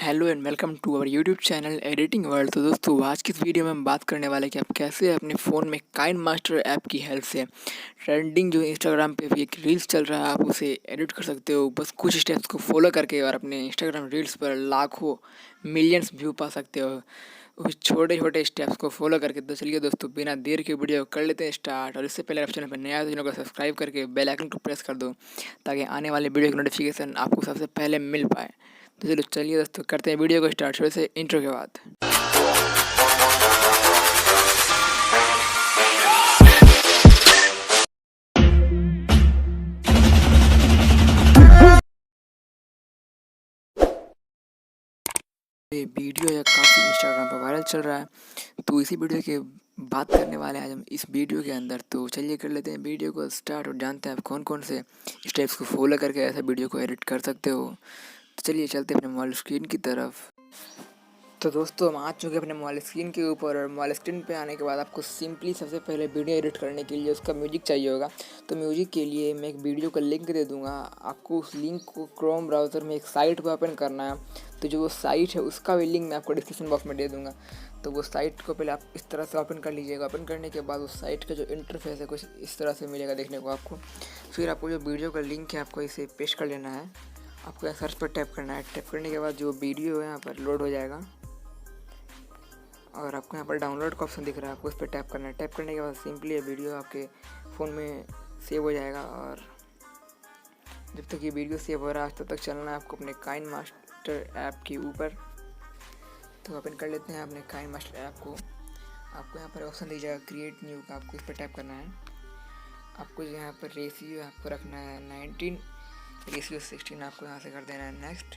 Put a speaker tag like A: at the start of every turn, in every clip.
A: Hello and welcome to our YouTube channel editing world. तो दोस्तों आज की इस वीडियो में हम बात करने वाले हैं कि आप कैसे अपने फ़ोन में काइन मास्टर ऐप की हेल्प से ट्रेंडिंग जो इंस्टाग्राम पे भी एक रील्स चल रहा है आप उसे एडिट कर सकते हो बस कुछ स्टेप्स को फॉलो करके, और अपने इंस्टाग्राम रील्स पर लाखों मिलियंस व्यू पा सकते हो उस छोटे छोटे स्टेप्स को फॉलो करके। तो चलिए दोस्तों बिना देर के वीडियो कर लेते हैं स्टार्ट। और इससे पहले आप चैनल पर नया तो चैनल को सब्सक्राइब करके बेल आइकन को प्रेस कर दो ताकि आने वाले वीडियो की नोटिफिकेशन आपको सबसे पहले मिल पाए। तो चलो चलिए दोस्तों करते हैं वीडियो को स्टार्ट शुरू से इंट्रो के बाद। ये वीडियो या काफ़ी इंस्टाग्राम पर वायरल चल रहा है, तो इसी वीडियो की बात करने वाले हैं आज हम इस वीडियो के अंदर। तो चलिए कर लेते हैं वीडियो को स्टार्ट और जानते हैं आप कौन कौन से स्टेप्स को फॉलो करके ऐसा वीडियो को एडिट कर सकते हो। तो चलिए चलते हैं अपने मोबाइल स्क्रीन की तरफ। तो दोस्तों हम आ चुके हैं अपने मोबाइल स्क्रीन के ऊपर, और मोबाइल स्क्रीन पे आने के बाद आपको सिंपली सबसे पहले वीडियो एडिट करने के लिए उसका म्यूजिक चाहिए होगा। तो म्यूजिक के लिए मैं एक वीडियो का लिंक दे दूंगा, आपको उस लिंक को क्रोम ब्राउज़र में एक साइट पर ओपन करना है। तो जो वो साइट है उसका भी लिंक मैं आपको डिस्क्रिप्शन बॉक्स में दे दूँगा। तो वो साइट को पहले आप इस तरह से ओपन कर लीजिएगा। ओपन करने के बाद उस साइट का जो इंटरफेस है कुछ इस तरह से मिलेगा देखने को आपको। फिर आपको जो वीडियो का लिंक है आपको इसे पेस्ट कर लेना है। आपको यहाँ सर्च पर टैप करना है। टैप करने के बाद जो वीडियो है यहाँ पर लोड हो जाएगा, और आपको यहाँ पर डाउनलोड का ऑप्शन दिख रहा है, आपको उस पर टैप करना है। टैप करने के बाद सिंपली ये वीडियो आपके फ़ोन में सेव हो जाएगा, और जब तक ये वीडियो सेव हो रहा है तब तक चलना है आपको अपने काइन मास्टर ऐप के ऊपर। तो ओपन कर लेते हैं अपने काइन मास्टर ऐप को। आपको यहाँ पर ऑप्शन दिख जाएगा क्रिएट न्यू का, आपको इस पर टैप करना है। आपको यहाँ पर रेशियो आपको रखना है 19, रेशियो 16 आपको यहाँ से कर देना है नेक्स्ट।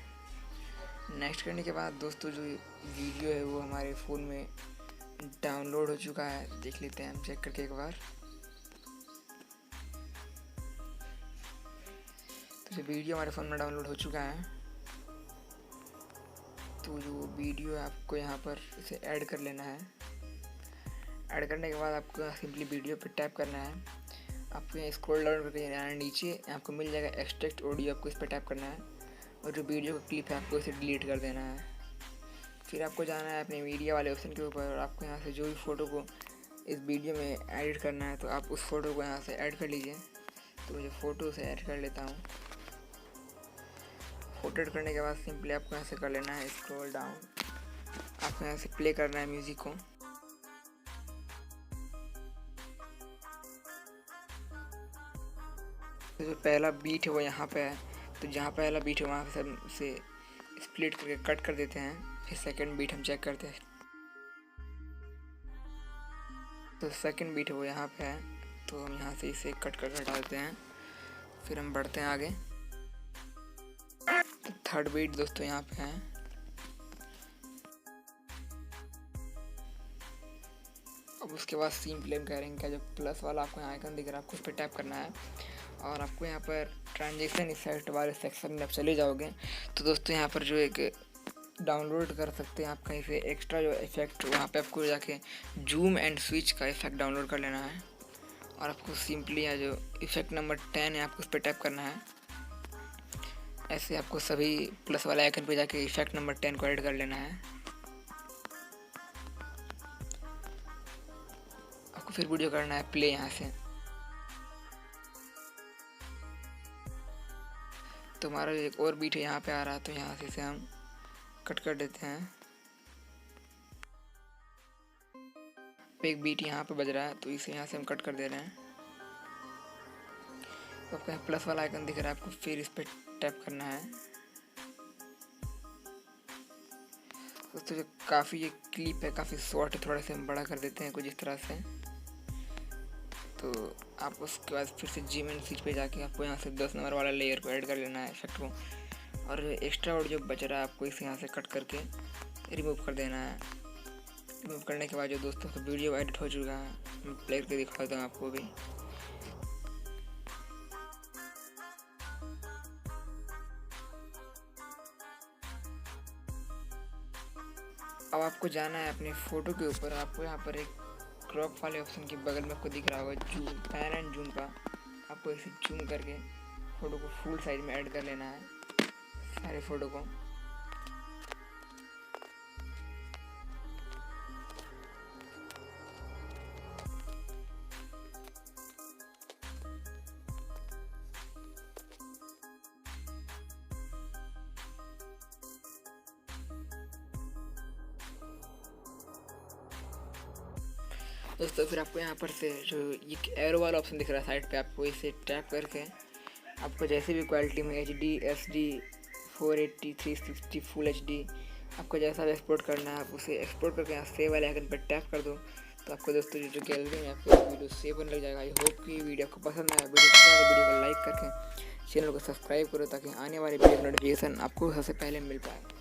A: नेक्स्ट करने के बाद दोस्तों जो वीडियो है वो हमारे फ़ोन में डाउनलोड हो चुका है, देख लेते हैं हम चेक करके एक बार। तो जो वीडियो हमारे फ़ोन में डाउनलोड हो चुका है, तो जो वीडियो है आपको यहाँ पर इसे ऐड कर लेना है। ऐड करने के बाद आपको सिंपली वीडियो पर टैप करना है। आपको यहाँ स्क्रॉल डाउन करके जाना है नीचे, आपको मिल जाएगा एक्सट्रैक्ट ऑडियो, आपको इस पर टैप करना है। और जो वीडियो का क्लिप है आपको इसे डिलीट कर देना है। फिर आपको जाना है अपने मीडिया वाले ऑप्शन के ऊपर, और आपको यहाँ से जो भी फ़ोटो को इस वीडियो में एडिट करना है तो आप उस फ़ोटो को यहाँ से ऐड कर लीजिए। तो मुझे फ़ोटो से ऐड कर लेता हूँ। फ़ोटो ऐड करने के बाद सिंपली आपको यहाँ से कर लेना है स्क्रॉल डाउन। आपको यहाँ से प्ले करना है म्यूज़िक को। तो जो पहला बीट है वो यहाँ पे है, तो जहाँ पहला बीट है वहाँ से स्प्लिट करके कट कर देते हैं। फिर सेकंड बीट हम चेक करते हैं, तो सेकंड बीट है वो यहाँ पे है, तो हम यहाँ से इसे कट कर हटा देते हैं। फिर हम बढ़ते हैं आगे। तो थर्ड बीट दोस्तों यहाँ पे है। अब उसके बाद सिंपली हम करेंगे क्या, जो प्लस वाला आपको यहाँ आइकन दिख रहा है आपको उस पर टैप करना है, और आपको यहाँ पर ट्रांजेक्शन इफेक्ट वाले सेक्शन में आप चले जाओगे। तो दोस्तों यहाँ पर जो एक डाउनलोड कर सकते हैं आप कहीं से एक्स्ट्रा जो इफेक्ट, वहाँ पे आपको जाके जूम एंड स्विच का इफेक्ट डाउनलोड कर लेना है। और आपको सिंपली यहाँ जो इफेक्ट नंबर 10 है आपको उस पर टैप करना है। ऐसे आपको सभी प्लस वाले आइकन पे जाके इफेक्ट नंबर 10 को ऐड कर लेना है। आपको फिर वीडियो करना है प्ले यहाँ से। तो हमारा एक और बीट है यहाँ पे आ रहा है, तो यहाँ से इसे हम कट कर देते हैं। एक बीट यहाँ पे बज रहा है, तो इसे यहाँ से हम कट कर दे रहे हैं। तो आपको यहाँ प्लस वाला आइकन दिख रहा है, आपको फिर इस पर टैप करना है। दोस्तों जो काफ़ी ये क्लिप है काफ़ी शॉर्ट है, थोड़ा सा हम बड़ा कर देते हैं कुछ इस तरह से। तो आप उसके बाद फिर से जूम एंड स्विच पे जाके आपको यहाँ से 10 नंबर वाला लेयर को ऐड कर लेना है इफेक्ट को। और एक्स्ट्रा ऑडियो बच रहा है आपको इसे यहाँ से कट करके रिमूव कर देना है। रिमूव करने के बाद जो दोस्तों का वीडियो एडिट हो चुका है, मैं प्ले करके दिखाता हूँ आपको भी। अब आपको जाना है अपने फ़ोटो के ऊपर। आपको यहाँ पर एक क्रॉप वाले ऑप्शन के बगल में आपको दिख रहा होगा जूम, पैन एंड जूम का। आपको इसे जूम करके फ़ोटो को फुल साइज में ऐड कर लेना है, सारे फ़ोटो को। दोस्तों फिर आपको यहाँ पर से जो ये एरो वाला ऑप्शन दिख रहा है साइड पे, आपको इसे टैप करके आपको जैसे भी क्वालिटी में HD SD 480 360 फुल HD आपको जैसा भी एक्सपोर्ट करना है आप उसे एक्सपोर्ट करके यहाँ सेव वाले आइकन पर टैप कर दो। तो आपको दोस्तों जो गैलरी में आपको वीडियो सेव होने लग जाएगा। आई होप कि वीडियो आपको पसंद आया। वीडियो को लाइक करके चैनल को सब्सक्राइब करो ताकि आने वाले वीडियो नोटिफिकेशन आपको सबसे पहले मिल पाए।